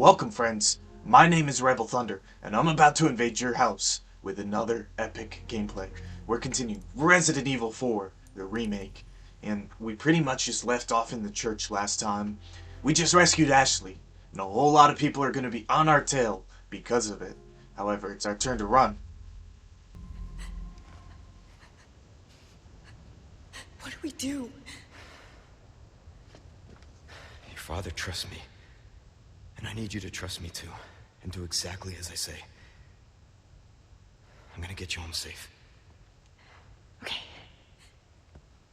Welcome, friends. My name is Rebel Thunder, and I'm about to invade your house with another epic gameplay. We're continuing Resident Evil 4, the remake, and we pretty much just left off in the church last time. We just rescued Ashley, and a whole lot of people are going to be on our tail because of it. However, it's our turn to run. What do we do? Your father trusts me. And I need you to trust me too, and do exactly as I say. I'm gonna get you home safe. Okay.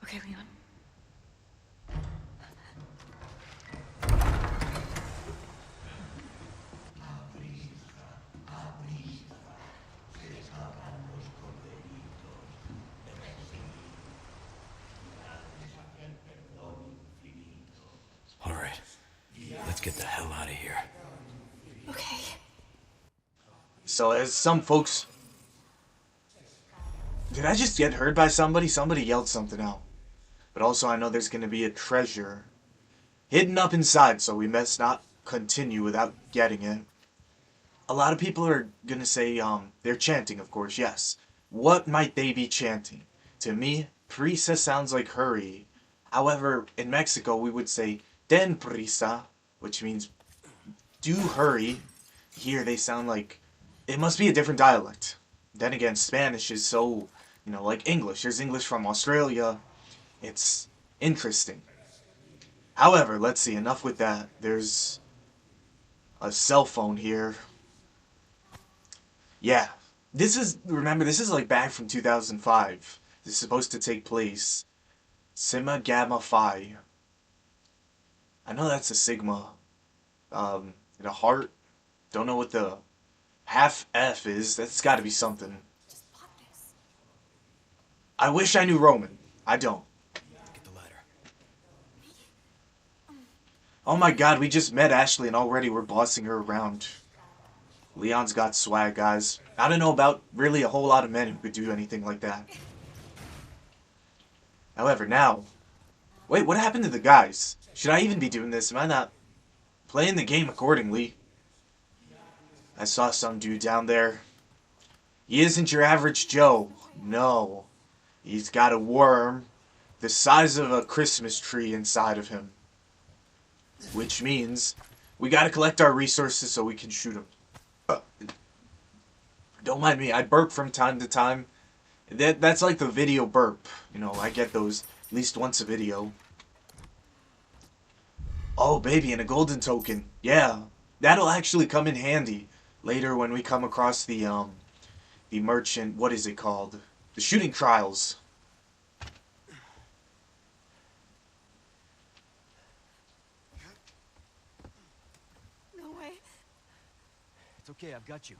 Okay, Leon. All right, let's get the hell out of here. Okay. So as some folks... Did I just get heard by somebody? Somebody yelled something out. But also I know there's going to be a treasure hidden up inside, so we must not continue without getting it. A lot of people are going to say, they're chanting, of course, yes. What might they be chanting? To me, prisa sounds like hurry. However, in Mexico we would say, den prisa, which means do hurry. Here they sound like it must be a different dialect. Then again, Spanish is so, like English. There's English from Australia. It's interesting. However, let's see, enough with that. There's a cell phone here. Yeah. Remember, this is like back from 2005. This is supposed to take place Sigma Gamma Phi. I know that's a Sigma. And a heart. Don't know what the half F is. That's got to be something. I wish I knew Roman. I don't. Get the ladder. Oh my god, we just met Ashley and already we're bossing her around. Leon's got swag, guys. I don't know about really a whole lot of men who could do anything like that. However, now... Wait, what happened to the guys? Should I even be doing this? Am I not playing the game accordingly? I saw some dude down there. He isn't your average Joe. No. He's got a worm the size of a Christmas tree inside of him. Which means we gotta collect our resources so we can shoot him. Don't mind me, I burp from time to time. That's like the video burp. I get those at least once a video. Oh, baby, and a golden token. Yeah, that'll actually come in handy later when we come across the merchant, what is it called? The shooting trials. No way. It's okay, I've got you.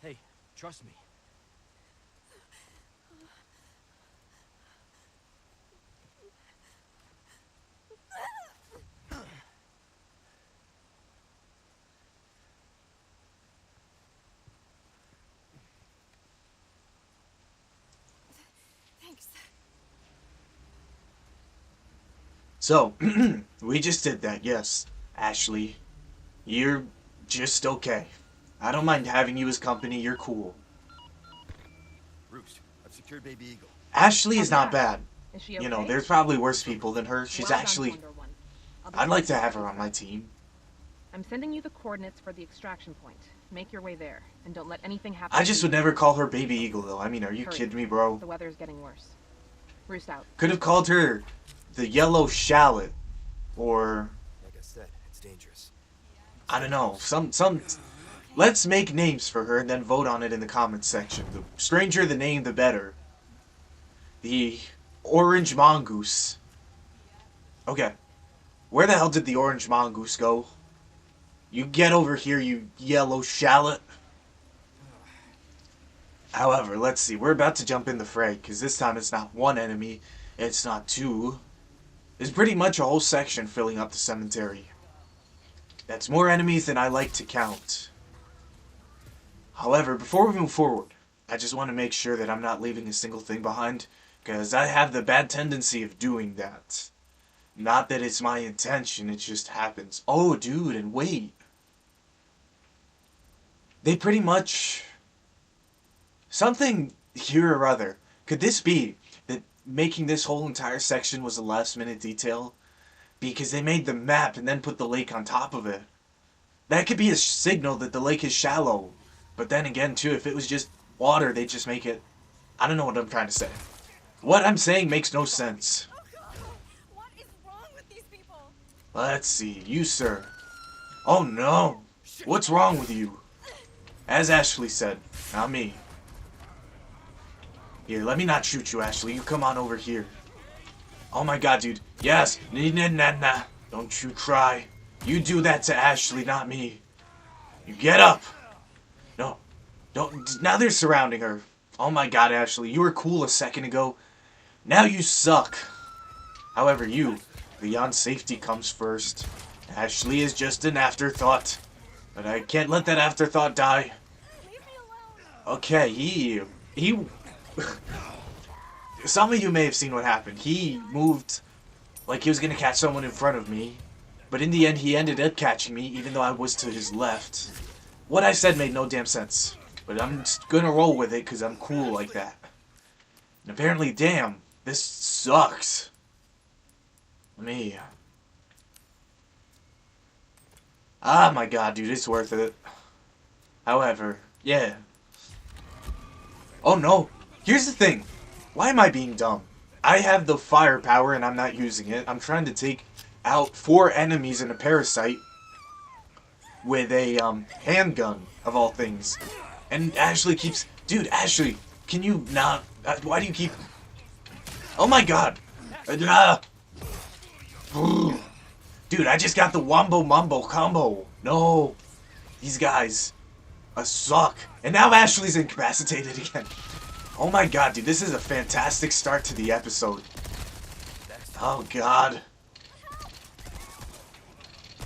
Hey, trust me. Thanks. So, we just did that, yes. Ashley, you're just okay. I don't mind having you as company, you're cool. Roost, I've secured Baby Eagle. Ashley is not bad. Is she okay? There's probably worse people than her. She's Well done, actually... Wonder One. I'll be I'd like to right have back. her on my team. I'm sending you the coordinates for the extraction point. Make your way there, and don't let anything happen. I just would never call her Baby Eagle, though. I mean, are you Hurry. kidding me, bro? The weather's getting worse. Roost out. Could have called her the Yellow Shallot. Or... Like I said, it's dangerous. I don't know. Some... Let's make names for her and then vote on it in the comments section. The stranger the name, the better. The Orange Mongoose. Okay. Where the hell did the Orange Mongoose go? You get over here, you Yellow Shallot. However, let's see. We're about to jump in the fray, because this time it's not one enemy, it's not two. There's pretty much a whole section filling up the cemetery. That's more enemies than I like to count. However, before we move forward, I just want to make sure that I'm not leaving a single thing behind, because I have the bad tendency of doing that. Not that it's my intention, it just happens. Oh, dude, and wait. They pretty much... Something here or other. Could this be that making this whole entire section was a last minute detail? Because they made the map and then put the lake on top of it. That could be a signal that the lake is shallow. But then again, too, if it was just water, they'd just make it... I don't know what I'm trying to say. What I'm saying makes no sense. Oh God! What is wrong with these people? Let's see. You, sir. Oh, no. What's wrong with you? As Ashley said, not me. Here, let me not shoot you, Ashley. You come on over here. Oh my god, dude. Yes. Nah. Don't you try. You do that to Ashley, not me. You get up. No. Don't. Now they're surrounding her. Oh my god, Ashley. You were cool a second ago. Now you suck. However, Leon's safety comes first. Ashley is just an afterthought. But I can't let that afterthought die. Leave me alone. Okay, he... Some of you may have seen what happened. He moved like he was going to catch someone in front of me. But in the end, he ended up catching me, even though I was to his left. What I said made no damn sense. But I'm just going to roll with it, because I'm cool like that. And apparently, damn, this sucks. Me. Ah, my god, dude, it's worth it. However, yeah. Oh, no. Here's the thing. Why am I being dumb? I have the firepower and I'm not using it. I'm trying to take out 4 enemies in a parasite with a handgun, of all things. And Ashley keeps... Dude, Ashley, can you not... why do you keep... Oh my god. Dude, I just got the Wombo Mumbo combo. No. These guys suck. And now Ashley's incapacitated again. Oh my god, dude, this is a fantastic start to the episode. Oh god.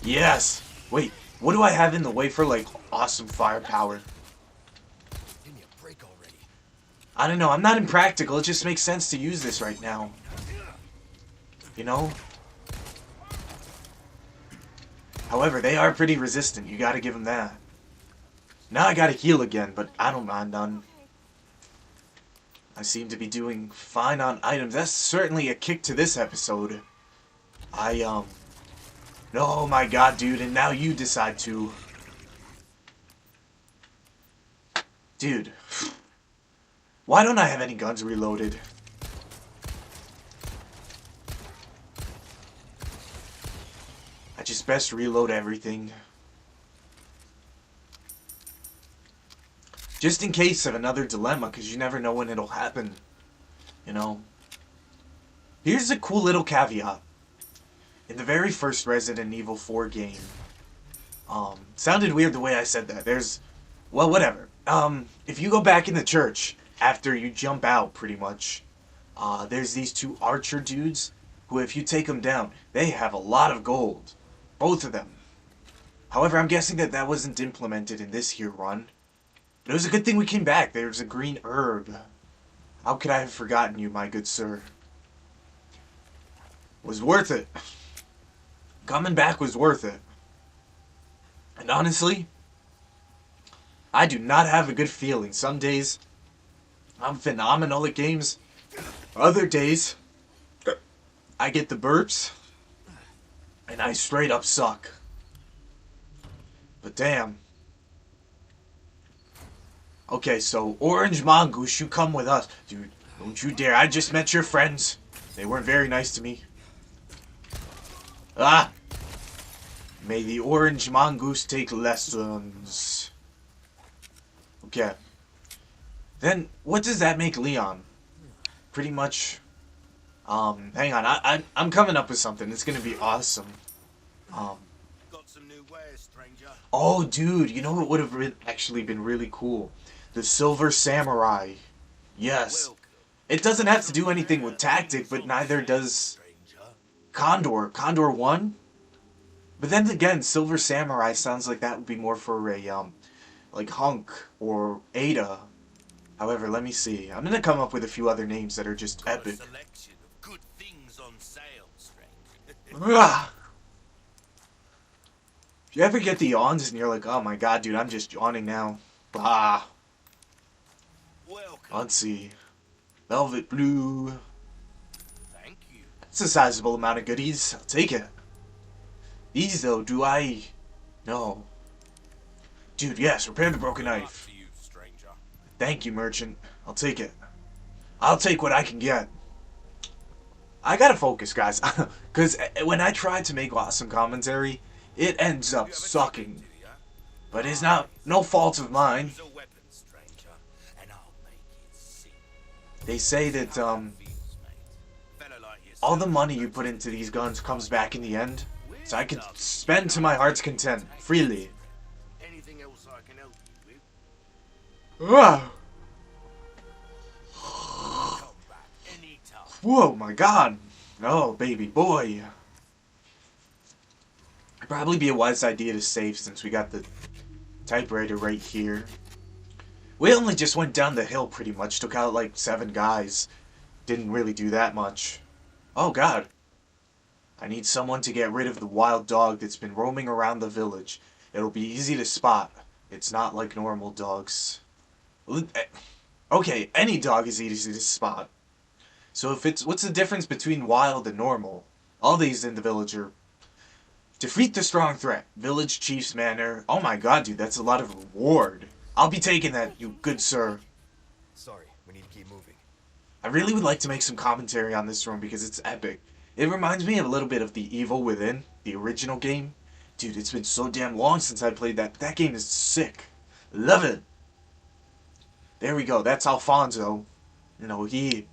Yes. Wait, what do I have in the way for, like, awesome firepower? Give me a break already. I don't know, I'm not impractical, it just makes sense to use this right now. You know? However, they are pretty resistant, you gotta give them that. Now I gotta heal again, but I don't mind none. I seem to be doing fine on items. That's certainly a kick to this episode. Oh my god, dude, and now you decide to... Dude. Why don't I have any guns reloaded? I just best reload everything. Just in case of another dilemma, because you never know when it'll happen. You know? Here's a cool little caveat. In the very first Resident Evil 4 game, sounded weird the way I said that. Well, whatever. If you go back in the church, after you jump out, pretty much, there's these 2 archer dudes, who if you take them down, they have a lot of gold. Both of them. However, I'm guessing that wasn't implemented in this here run. But it was a good thing we came back. There's a green herb. How could I have forgotten you, my good sir? It was worth it. Coming back was worth it. And honestly, I do not have a good feeling. Some days, I'm phenomenal at games. Other days, I get the burps, and I straight up suck. But damn. Okay, so Orange Mongoose, you come with us. Dude, don't you dare. I just met your friends. They weren't very nice to me. Ah! May the Orange Mongoose take lessons. Okay. Then, what does that make Leon? Pretty much... hang on. I'm coming up with something. It's gonna be awesome. Got some new wares, stranger. Oh, dude, you know what would have actually been really cool? The Silver Samurai. Yes. It doesn't have to do anything with tactic, but neither does Condor. Condor 1? But then again, Silver Samurai sounds like that would be more for a, like Hunk or Ada. However, let me see. I'm gonna come up with a few other names that are just Got a epic. selection of good things on sale, Strange. Ah! If you ever get the yawns and you're like, oh my god, dude, I'm just yawning now. Ah, Welcome. let's see. Velvet blue. Thank you. It's a sizable amount of goodies. I'll take it. These, though, do I... No. Dude, yes, repair the broken Good luck knife. to you, stranger. Thank you, merchant. I'll take it. I'll take what I can get. I gotta focus, guys. Because when I try to make awesome commentary, it ends up You have a sucking. ticket, do ya? But it's not no fault of mine. Use a weapon, stranger, and I'll make it sing. They say that, How that feels, mate. Fella like all the yourself money you knows put what into to these do. guns comes back in the end. So I can Weird spend to stuff. my heart's content, freely. Anything else I can help you with? Ah! Come back anytime. Whoa, my god! Oh, baby boy. It'd probably be a wise idea to save since we got the typewriter right here. We only just went down the hill pretty much, took out like 7 guys. Didn't really do that much. Oh god. I need someone to get rid of the wild dog that's been roaming around the village. It'll be easy to spot. It's not like normal dogs. Okay, any dog is easy to spot. So if it's, what's the difference between wild and normal? All these in the village are... Defeat the strong threat. Village chief's manor. Oh my god, dude, that's a lot of reward. I'll be taking that, you good sir. Sorry, we need to keep moving. I really would like to make some commentary on this room because it's epic. It reminds me a little bit of The Evil Within, the original game. Dude, it's been so damn long since I played that. That game is sick. Love it. There we go. That's Alfonso. You know, he,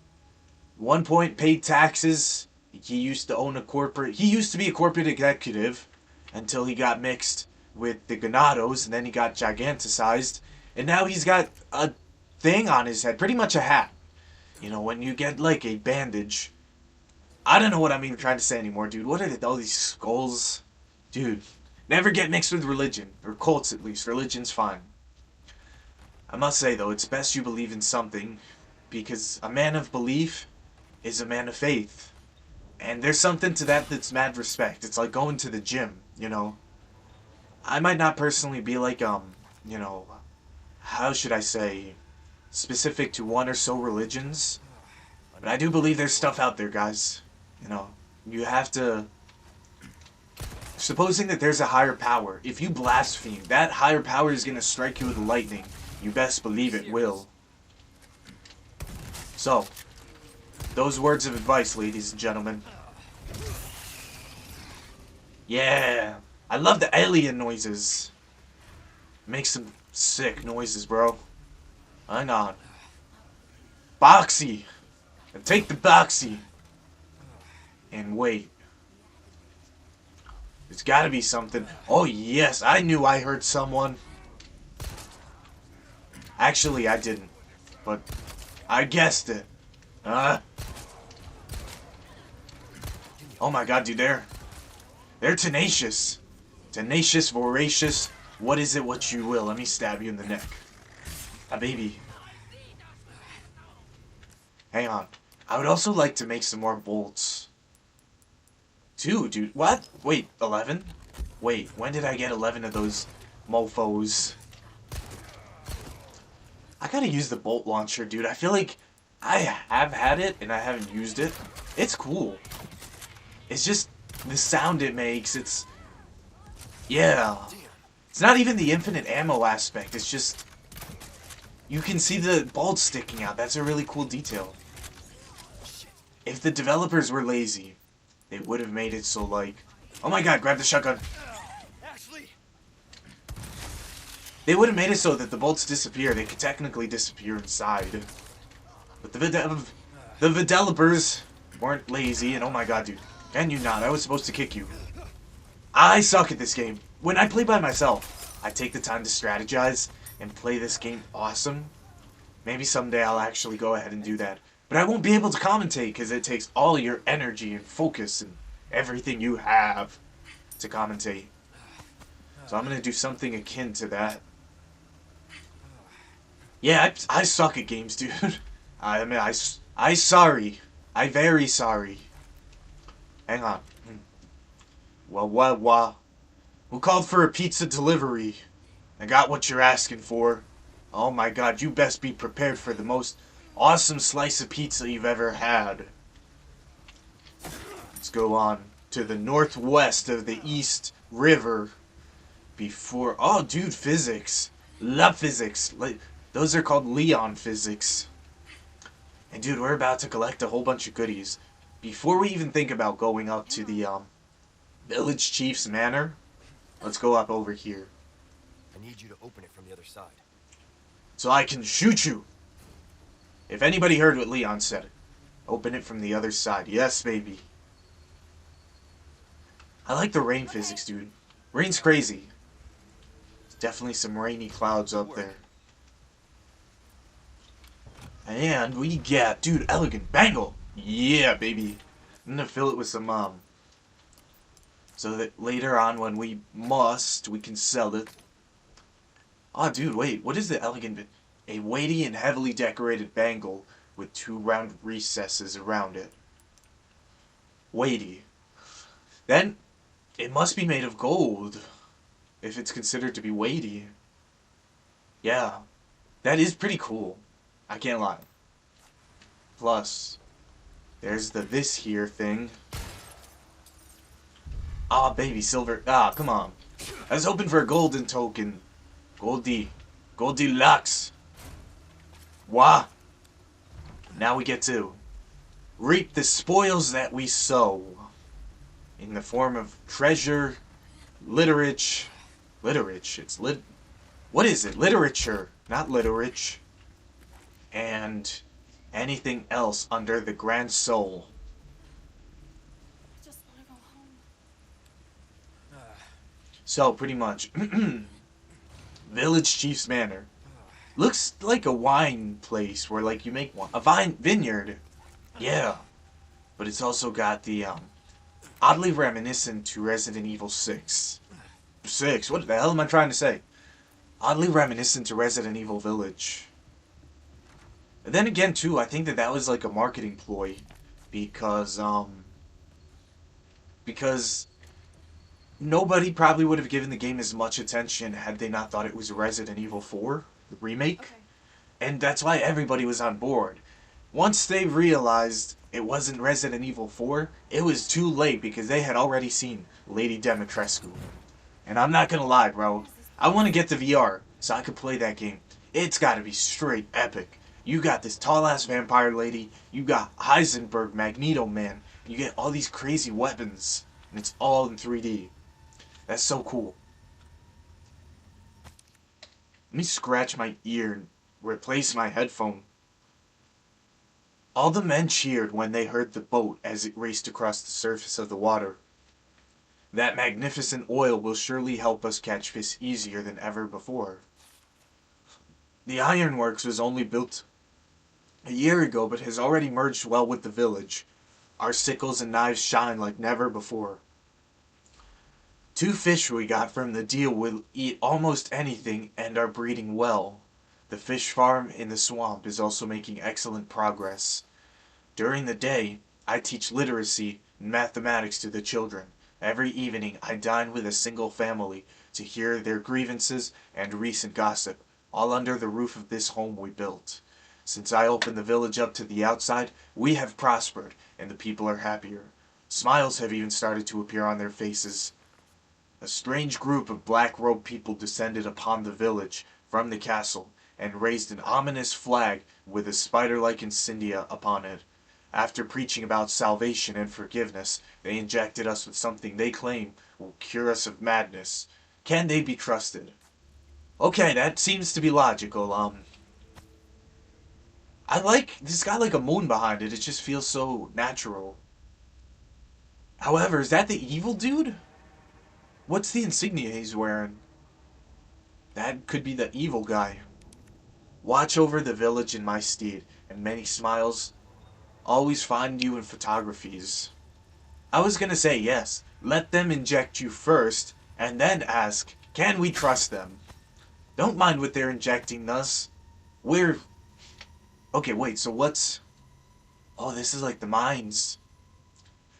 one point, paid taxes. He used to own a corporate... He used to be a corporate executive until he got mixed with the Ganados, and then he got giganticized. And now he's got a thing on his head. Pretty much a hat. You know, when you get, like, a bandage... I don't know what I'm even trying to say anymore, dude. What are all these skulls? Dude, never get mixed with religion. Or cults, at least. Religion's fine. I must say, though, it's best you believe in something. Because a man of belief is a man of faith. And there's something to that that's mad respect. It's like going to the gym, you know. I might not personally be like, you know, how should I say, specific to one or so religions. But I do believe there's stuff out there, guys. You know, you have to... Supposing that there's a higher power, if you blaspheme, that higher power is going to strike you with lightning. You best believe it will. So, those words of advice, ladies and gentlemen. Yeah, I love the alien noises. Make some sick noises, bro. Hang on. Boxy. And take the boxy. And wait. There's gotta be something. Oh yes, I knew I heard someone. Actually, I didn't. But I guessed it. Oh my god, dude, they're tenacious. Tenacious, voracious. What is it, what you will? Let me stab you in the neck. Ah, baby. Hang on. I would also like to make some more bolts. 2, dude. What? Wait, 11? Wait, when did I get 11 of those mofos? I gotta use the bolt launcher, dude. I feel like I have had it and I haven't used it. It's cool. It's just the sound it makes. It's... Yeah. It's not even the infinite ammo aspect. It's just... You can see the bolts sticking out. That's a really cool detail. If the developers were lazy, they would have made it so like... Oh my god, grab the shotgun. They would have made it so that the bolts disappear. They could technically disappear inside. But the developers weren't lazy, and oh my god, dude. Can you not? I was supposed to kick you. I suck at this game. When I play by myself, I take the time to strategize and play this game awesome. Maybe someday I'll actually go ahead and do that. But I won't be able to commentate because it takes all your energy and focus and everything you have to commentate. So I'm going to do something akin to that. Yeah, I suck at games, dude. I mean, I sorry. I very sorry. Hang on. Well. Who called for a pizza delivery? I got what you're asking for. Oh my god, you best be prepared for the most awesome slice of pizza you've ever had. Let's go on to the northwest of the East River before... Oh, dude, physics. Love physics. Those are called Leon physics. And dude, we're about to collect a whole bunch of goodies. Before we even think about going up to the village chief's manor, let's go up over here. I need you to open it from the other side. So I can shoot you. If anybody heard what Leon said, open it from the other side. Yes, baby. I like the rain physics, dude. Rain's crazy. There's definitely some rainy clouds up there. And we get, dude, elegant bangle. Yeah, baby. I'm gonna fill it with some so that later on when we we can sell it. Oh, dude, wait. What is the elegant? A weighty and heavily decorated bangle with 2 round recesses around it. Weighty. Then it must be made of gold if it's considered to be weighty. Yeah, that is pretty cool. I can't lie. Plus, there's the this here thing. Ah, baby, silver. Ah, come on. I was hoping for a golden token. Goldilocks. Wah. Now we get to reap the spoils that we sow in the form of treasure, literature. What is it? Literature, not literature. And anything else under the grand soul. Just want to go home. So, pretty much, Village Chief's Manor. Looks like a wine place where, like, you make a vineyard. Yeah. But it's also got the, oddly reminiscent to Resident Evil 6. 6? What the hell am I trying to say? Oddly reminiscent to Resident Evil Village. And then again, too, I think that was, like, a marketing ploy. Because nobody probably would have given the game as much attention had they not thought it was Resident Evil 4, the remake. Okay. And that's why everybody was on board. Once they realized it wasn't Resident Evil 4, it was too late because they had already seen Lady Dimitrescu. And I'm not gonna lie, bro. I want to get the VR so I could play that game. It's gotta be straight epic. You got this tall-ass vampire lady, you got Heisenberg, Magneto Man, you get all these crazy weapons, and it's all in 3D. That's so cool. Let me scratch my ear and replace my headphone. All the men cheered when they heard the boat as it raced across the surface of the water. That magnificent oil will surely help us catch fish easier than ever before. The ironworks was only built a year ago, but has already merged well with the village. Our sickles and knives shine like never before. 2 fish we got from the deal will eat almost anything and are breeding well. The fish farm in the swamp is also making excellent progress. During the day, I teach literacy and mathematics to the children. Every evening, I dine with a single family to hear their grievances and recent gossip, all under the roof of this home we built. Since I opened the village up to the outside, we have prospered, and the people are happier. Smiles have even started to appear on their faces. A strange group of black-robed people descended upon the village from the castle and raised an ominous flag with a spider-like insignia upon it. After preaching about salvation and forgiveness, they injected us with something they claim will cure us of madness. Can they be trusted? Okay, that seems to be logical. This got like a moon behind it. It just feels so natural. However, is that the evil dude? What's the insignia he's wearing? That could be the evil guy. Watch over the village in my steed, and many smiles. Always find you in photographies. I was gonna say yes. Let them inject you first, and then ask, can we trust them? Don't mind what they're injecting us. Where... Okay, wait, so what's... Oh, this is like the mines.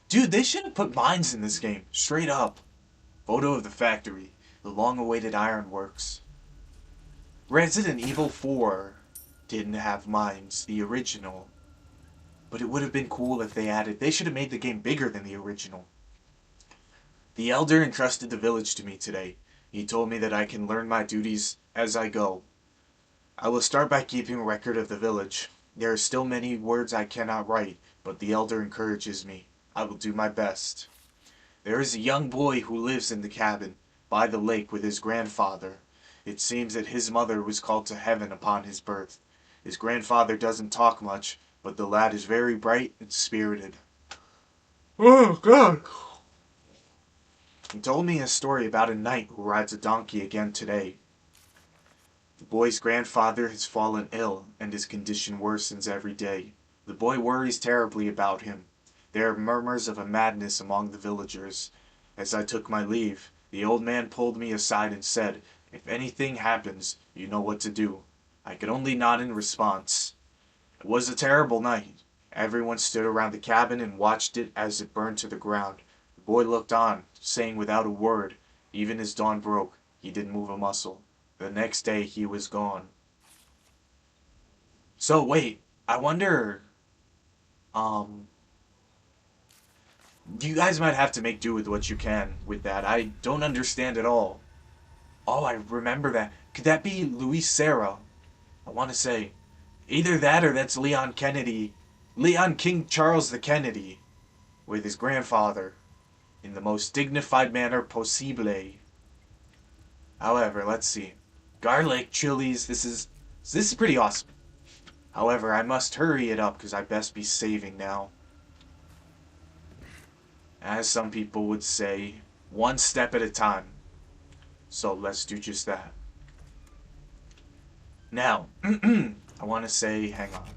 Dude, they should have put mines in this game. Straight up. Photo of the factory. The long-awaited ironworks. Resident Evil 4 didn't have mines, the original. But it would have been cool if they added... They should have made the game bigger than the original. The Elder entrusted the village to me today. He told me that I can learn my duties as I go. I will start by keeping record of the village. There are still many words I cannot write, but the Elder encourages me. I will do my best. There is a young boy who lives in the cabin, by the lake with his grandfather. It seems that his mother was called to heaven upon his birth. His grandfather doesn't talk much, but the lad is very bright and spirited. Oh, God! He told me a story about a knight who rides a donkey again today. The boy's grandfather has fallen ill, and his condition worsens every day. The boy worries terribly about him. There are murmurs of a madness among the villagers. As I took my leave, the old man pulled me aside and said, "If anything happens, you know what to do." I could only nod in response. It was a terrible night. Everyone stood around the cabin and watched it as it burned to the ground. The boy looked on, saying without a word. Even as dawn broke, he didn't move a muscle. The next day, he was gone. So, wait, I wonder... You guys might have to make do with what you can with that. I don't understand at all. Oh, I remember that. Could that be Luis Serra? I want to say. Either that or that's Leon Kennedy. Leon King Charles the Kennedy. With his grandfather. In the most dignified manner possible. However, let's see. Garlic, chilies, this is pretty awesome. However, I must hurry it up because I best be saving now. As some people would say, one step at a time. So let's do just that. Now, I want to say, hang on.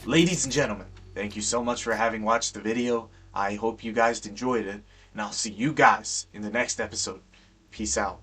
Ladies and gentlemen, thank you so much for having watched the video. I hope you guys enjoyed it, and I'll see you guys in the next episode. Peace out.